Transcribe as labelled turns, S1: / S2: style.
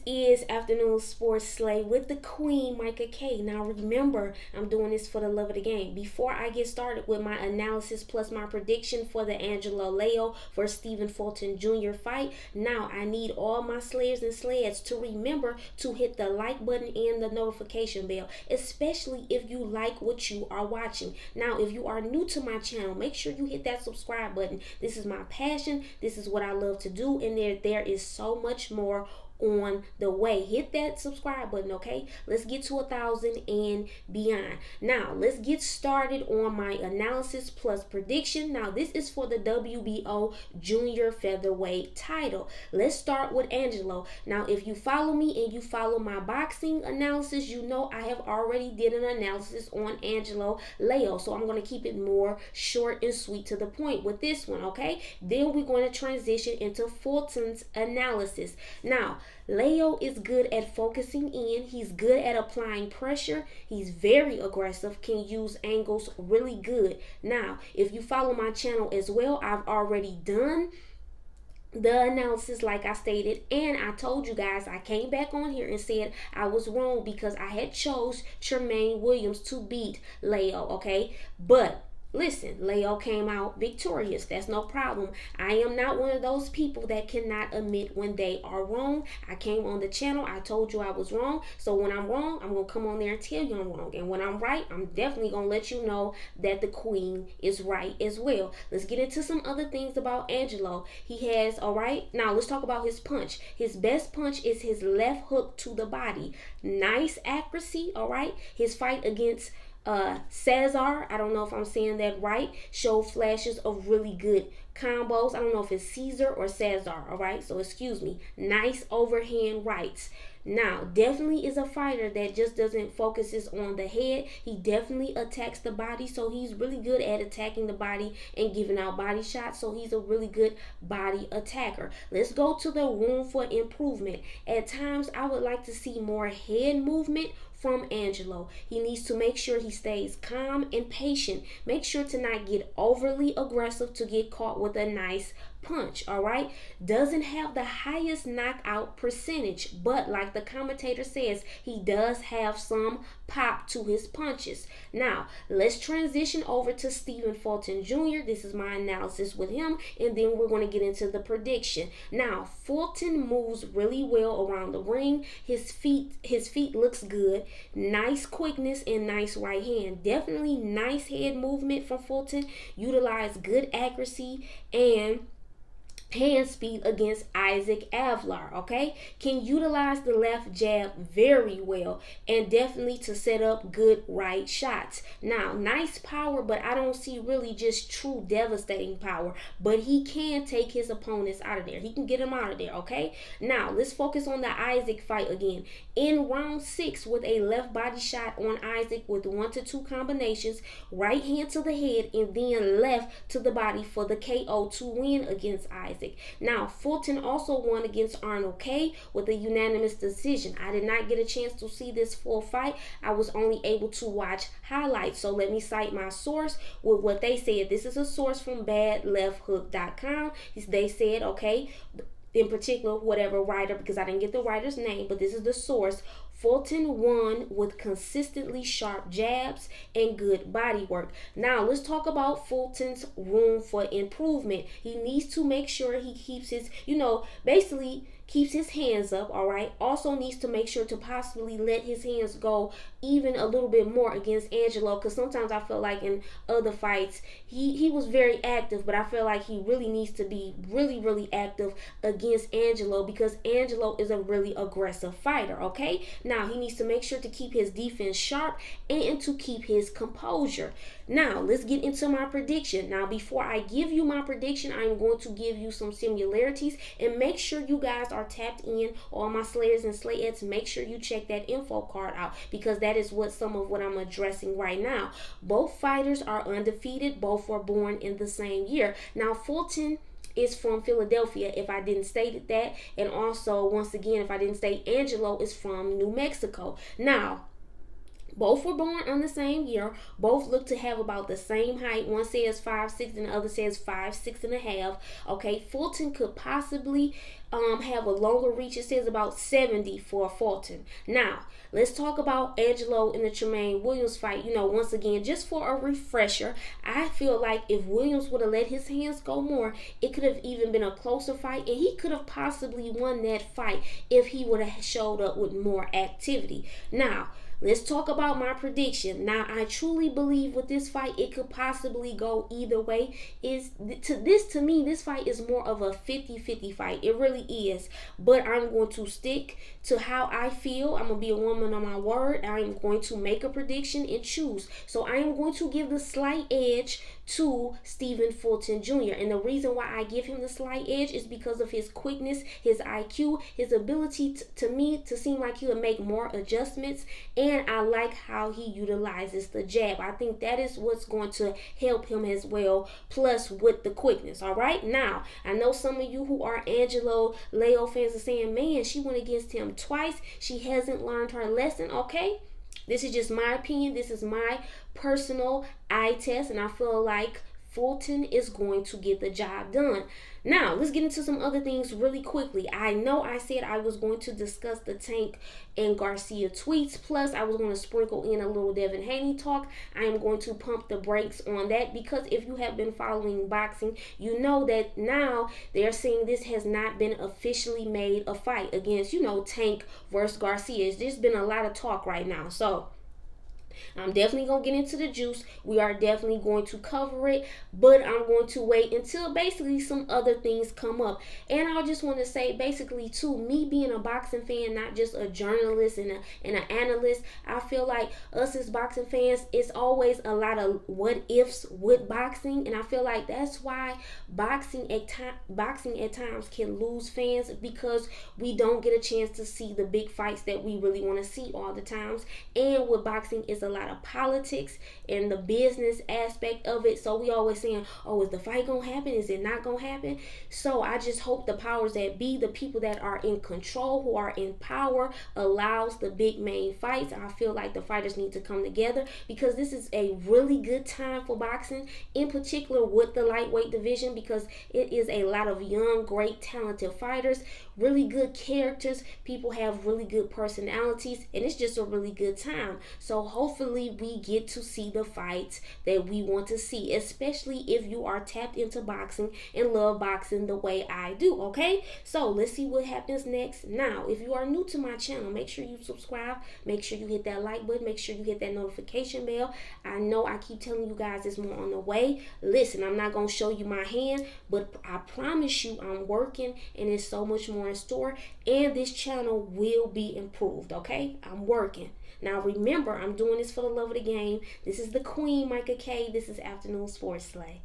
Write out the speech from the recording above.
S1: is Afternoon Sports Slay with the Queen, Micah K. Now remember, I'm doing this for the love of the game. Before I get started with my analysis plus my prediction for the Angelo Leo versus Fulton Jr. fight, now I need all my slayers and slads to remember to hit the like button and the notification bell, especially if you like what you are watching. Now, if you are new to my channel, make sure you hit that subscribe button. This is my passion. This is what I love to do, and there is so much more on the way. Hit that subscribe button, okay? Let's get to 1,000 and beyond. Now let's get started on my analysis plus prediction. Now this is for the WBO junior featherweight title. Let's start with Angelo. Now if you follow me and you follow my boxing analysis, you know I have already did an analysis on Angelo Leo, so I'm going to keep it more short and sweet to the point with this one, okay? Then we're going to transition into Fulton's analysis. Now Leo is good at focusing in. He's good at applying pressure. He's very aggressive, can use angles really good. Now, if you follow my channel as well, I've already done the analysis like I stated, and I told you guys, I came back on here and said I was wrong because I had chose Tremaine Williams to beat Leo, okay? But listen, Leo came out victorious. That's no problem. I am not one of those people that cannot admit when they are wrong. I came on the channel. I told you I was wrong. So when I'm wrong, I'm going to come on there and tell you I'm wrong. And when I'm right, I'm definitely going to let you know that the queen is right as well. Let's get into some other things about Angelo. He has, all right, now let's talk about his punch. His best punch is his left hook to the body. Nice accuracy, all right? His fight against Cesar, I don't know if I'm saying that right, showed flashes of really good combos. I don't know if it's Caesar or Cesar, all right? So excuse me. Nice overhand rights. Now, definitely is a fighter that just doesn't focuses on the head. He definitely attacks the body, so he's really good at attacking the body and giving out body shots, so he's a really good body attacker. Let's go to the room for improvement. At times, I would like to see more head movement from Angelo. He needs to make sure he stays calm and patient. Make sure to not get overly aggressive to get caught with a nice punch, all right? Doesn't have the highest knockout percentage, but like the commentator says, he does have some pop to his punches. Now, let's transition over to Fulton Jr. This is my analysis with him, and then we're going to get into the prediction. Now, Fulton moves really well around the ring. His feet looks good. Nice quickness and nice right hand. Definitely nice head movement from Fulton. Utilize good accuracy and hand speed against Isaac Avlar, okay? Can utilize the left jab very well and definitely to set up good right shots. Now, nice power, but I don't see really just true devastating power, but he can take his opponents out of there. He can get them out of there, okay? Now, let's focus on the Isaac fight again. In round 6 with a left body shot on Isaac with 1 to 2 combinations, right hand to the head and then left to the body for the KO to win against Isaac. Now, Fulton also won against Arnold K with a unanimous decision. I did not get a chance to see this full fight. I was only able to watch highlights. So let me cite my source with what they said. This is a source from badlefthook.com. They said, okay, in particular, whatever writer, because I didn't get the writer's name, but this is the source. Fulton won with consistently sharp jabs and good body work. Now, let's talk about Fulton's room for improvement. He needs to make sure he keeps his, basically keeps his hands up, all right? Also needs to make sure to possibly let his hands go even a little bit more against Angelo, because sometimes I feel like in other fights, he was very active, but I feel like he really needs to be really, really active against Angelo because Angelo is a really aggressive fighter, okay? Now, he needs to make sure to keep his defense sharp and to keep his composure. Now, let's get into my prediction. Now, before I give you my prediction, I'm going to give you some similarities and make sure you guys are tapped in. All my slayers and slayettes, make sure you check that info card out because that is some of what I'm addressing right now. Both fighters are undefeated. Both were born in the same year. Now, Fulton is from Philadelphia, if I didn't state that. And also, once again, if I didn't state, Angelo is from New Mexico. Now, Both were born on the same year. Both look to have about the same height. One says 5'6" and the other says 5'6.5". Okay, Fulton could possibly have a longer reach. It says about 70 for Fulton. Now, let's talk about Angelo and the Tremaine Williams fight. Once again, just for a refresher, I feel like if Williams would have let his hands go more, it could have even been a closer fight, and he could have possibly won that fight if he would have showed up with more activity. Now, let's talk about my prediction. Now, I truly believe with this fight, it could possibly go either way. To me, this fight is more of a 50-50 fight. It really is. But I'm going to stick to how I feel. I'm going to be a woman on my word. I am going to make a prediction and choose. So I am going to give the slight edge to Stephen Fulton Jr. And the reason why I give him the slight edge is because of his quickness, his IQ, his ability to me to seem like he'll make more adjustments, and I like how he utilizes the jab. I think that is what's going to help him as well, plus with the quickness. All right, now I know some of you who are Angelo Leo fans are saying, man, she went against him twice, she hasn't learned her lesson. Okay, this is just my opinion. This is my personal eye test, and I feel like Fulton is going to get the job done. Now, let's get into some other things really quickly. I know I said I was going to discuss the Tank and Garcia tweets, plus I was going to sprinkle in a little Devin Haney talk. I am going to pump the brakes on that because if you have been following boxing, you know that now they're saying this has not been officially made a fight against, Tank versus Garcia. There's been a lot of talk right now. So I'm definitely going to get into the juice. We are definitely going to cover it, but I'm going to wait until basically some other things come up. And I just want to say basically too, me being a boxing fan, not just a journalist and an analyst, I feel like us as boxing fans, it's always a lot of what ifs with boxing, and I feel like that's why boxing at times can lose fans, because we don't get a chance to see the big fights that we really want to see all the times. And with boxing is a lot of politics and the business aspect of it. So we always saying, oh, is the fight gonna happen? Is it not gonna happen? So I just hope the powers that be, the people that are in control, who are in power, allows the big main fights. I feel like the fighters need to come together, because this is a really good time for boxing, in particular with the lightweight division, because it is a lot of young, great, talented fighters, really good characters. People have really good personalities, and it's just a really good time. So hopefully we get to see the fights that we want to see, especially if you are tapped into boxing and love boxing the way I do. Okay, so let's see what happens next. Now, if you are new to my channel, make sure you subscribe, make sure you hit that like button, make sure you hit that notification bell. I know I keep telling you guys there's more on the way. Listen, I'm not gonna show you my hand, but I promise you I'm working, and there's so much more in store, and this channel will be improved. Okay, I'm working. Now remember, I'm doing this for the love of the game. This is the Queen, Micah K. This is Afternoon Sports Slay.